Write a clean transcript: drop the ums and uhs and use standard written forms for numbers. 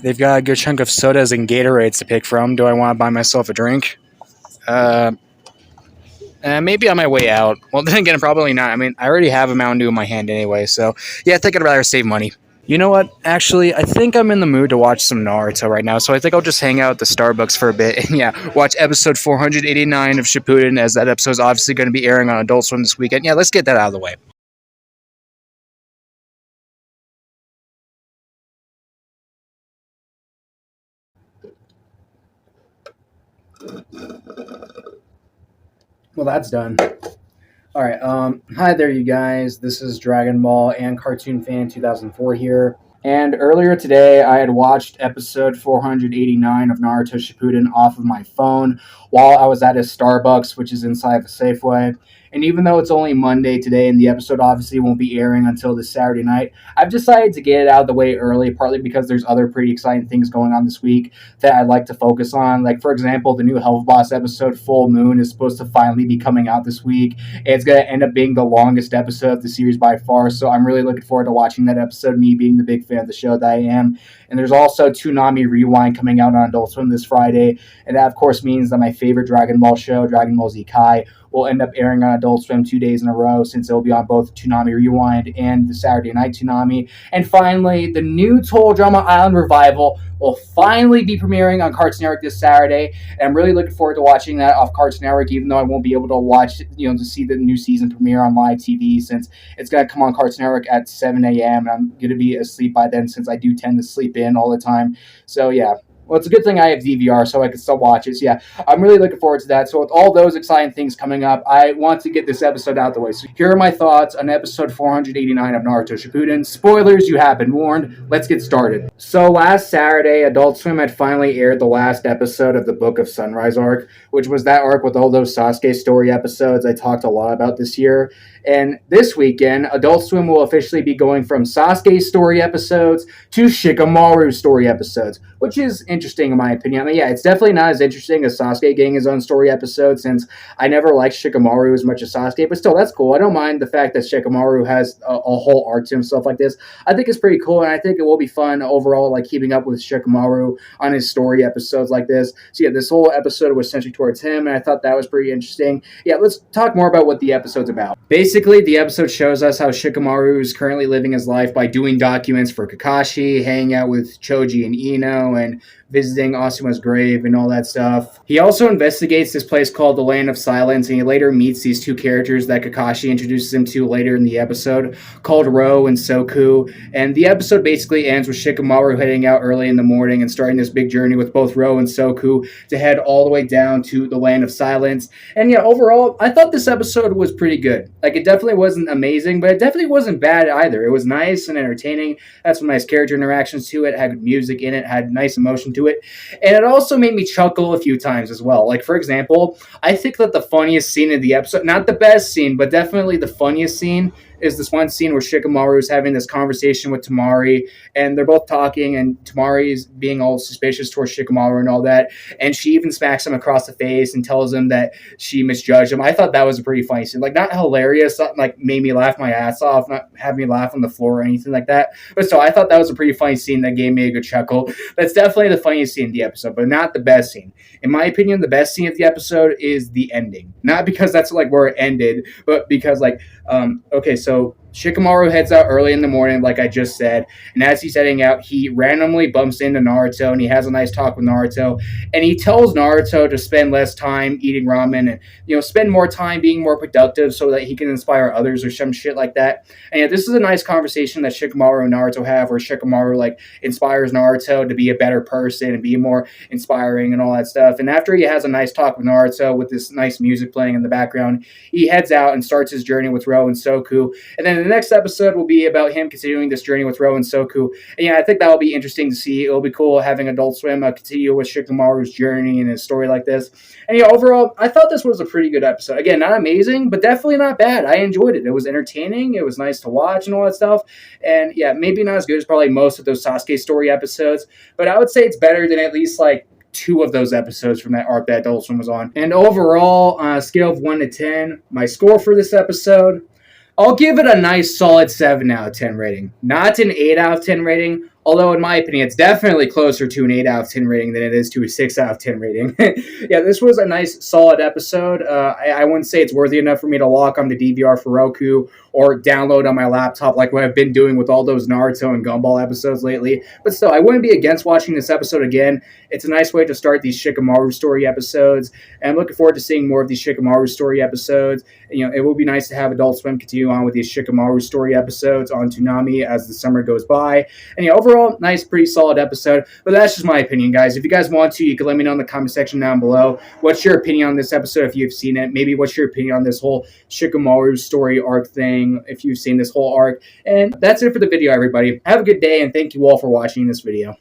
They've got a good chunk of sodas and Gatorades to pick from. Do I want to buy myself a drink? Uh, Maybe on my way out. Well, then again, probably not. I mean, I already have a Mountain Dew in my hand anyway, so yeah, I think I'd rather save money. You know what? Actually, I think I'm in the mood to watch some Naruto right now, so I think I'll just hang out at the Starbucks for a bit and yeah, watch episode 489 of Shippuden, as that episode is obviously going to be airing on Adult Swim this weekend. Yeah, let's get that out of the way. Well, that's done. All right. Hi there, you guys. This is Dragon Ball and Cartoon Fan 2004 here. And earlier today, I had watched episode 489 of Naruto Shippuden off of my phone while I was at a Starbucks, which is inside the Safeway. And even though it's only Monday today and the episode obviously won't be airing until this Saturday night, I've decided to get it out of the way early, partly because there's other pretty exciting things going on this week that I'd like to focus on. Like, for example, the new Health Boss episode, Full Moon, is supposed to finally be coming out this week. It's going to end up being the longest episode of the series by far, so I'm really looking forward to watching that episode, me being the big fan of the show that I am. And there's also Toonami Rewind coming out on Adult Swim this Friday, and that, of course, means that my favorite Dragon Ball show, Dragon Ball Z Kai, will end up airing on Adult Swim 2 days in a row, since it'll be on both Toonami Rewind and the Saturday Night Toonami. And finally, the new Total Drama Island revival will finally be premiering on Cartoon Network this Saturday, and I'm really looking forward to watching that off Cartoon Network, even though I won't be able to watch, to see the new season premiere on live TV, since it's going to come on Cartoon Network at 7 a.m., and I'm going to be asleep by then, since I do tend to sleep in all the time. So, yeah. Well, it's a good thing I have DVR, so I can still watch it. So, yeah, I'm really looking forward to that. So, with all those exciting things coming up, I want to get this episode out of the way. So, here are my thoughts on episode 489 of Naruto Shippuden. Spoilers, you have been warned. Let's get started. So, last Saturday, Adult Swim had finally aired the last episode of the Book of Sunrise arc, which was that arc with all those Sasuke story episodes I talked a lot about this year. And this weekend, Adult Swim will officially be going from Sasuke story episodes to Shikamaru story episodes, which is interesting in my opinion. I mean, yeah, it's definitely not as interesting as Sasuke getting his own story episode, since I never liked Shikamaru as much as Sasuke, but still, that's cool. I don't mind the fact that Shikamaru has a whole arc to himself like this. I think it's pretty cool, and I think it will be fun overall, like keeping up with Shikamaru on his story episodes like this. So yeah, this whole episode was centered towards him, and I thought that was pretty interesting. Yeah, let's talk more about what the episode's about. Basically, the episode shows us how Shikamaru is currently living his life by doing documents for Kakashi, hanging out with Choji and Ino, and visiting Asuma's grave and all that stuff. He also investigates this place called the Land of Silence, and he later meets these two characters that Kakashi introduces him to later in the episode, called Ro and Soku. And the episode basically ends with Shikamaru heading out early in the morning and starting this big journey with both Ro and Soku to head all the way down to the Land of Silence. And yeah, overall, I thought this episode was pretty good. Like, it definitely wasn't amazing, but it definitely wasn't bad either. It was nice and entertaining, had some nice character interactions to it, had good music in it, had nice emotion to it, and it also made me chuckle a few times as well. Like, for example, I think that the funniest scene in the episode, not the best scene, but definitely the funniest scene, is this one scene where Shikamaru is having this conversation with Tamari, and they're both talking, and Tamari is being all suspicious towards Shikamaru and all that, and she even smacks him across the face and tells him that she misjudged him. I thought that was a pretty funny scene. Like, not hilarious, not like made me laugh my ass off, not have me laugh on the floor or anything like that, but still, I thought that was a pretty funny scene that gave me a good chuckle. That's definitely the funniest scene in the episode, but not the best scene. In my opinion, the best scene of the episode is the ending. Not because that's like where it ended, but because okay, so Shikamaru heads out early in the morning, like I just said, and as he's heading out, he randomly bumps into Naruto, and he has a nice talk with Naruto, and he tells Naruto to spend less time eating ramen and, spend more time being more productive so that he can inspire others or some shit like that. And yeah, this is a nice conversation that Shikamaru and Naruto have, where Shikamaru, like, inspires Naruto to be a better person and be more inspiring and all that stuff. And after he has a nice talk with Naruto with this nice music playing in the background, he heads out and starts his journey with Ro and Soku. And then the next episode will be about him continuing this journey with Ro and Soku. And yeah, I think that will be interesting to see. It'll be cool having Adult Swim continue with Shikamaru's journey and his story like this. And yeah, overall, I thought this was a pretty good episode. Again, not amazing, but definitely not bad. I enjoyed it. It was entertaining. It was nice to watch and all that stuff. And yeah, maybe not as good as probably most of those Sasuke story episodes, but I would say it's better than at least like two of those episodes from that arc that Adult Swim was on. And overall, on a scale of 1 to 10, my score for this episode, I'll give it a nice solid 7 out of 10 rating. Not an 8 out of 10 rating, Although, in my opinion, it's definitely closer to an 8 out of 10 rating than it is to a 6 out of 10 rating. Yeah, this was a nice, solid episode. I wouldn't say it's worthy enough for me to lock on the DVR for Roku or download on my laptop like what I've been doing with all those Naruto and Gumball episodes lately. But still, I wouldn't be against watching this episode again. It's a nice way to start these Shikamaru story episodes, and I'm looking forward to seeing more of these Shikamaru story episodes. It will be nice to have Adult Swim continue on with these Shikamaru story episodes on Toonami as the summer goes by. And overall, nice, pretty solid episode. But that's just my opinion, guys. If you guys want to, you can let me know in the comment section down below. What's your opinion on this episode if you've seen it? Maybe what's your opinion on this whole Shikamaru story arc thing if you've seen this whole arc? And that's it for the video, everybody. Have a good day, and thank you all for watching this video.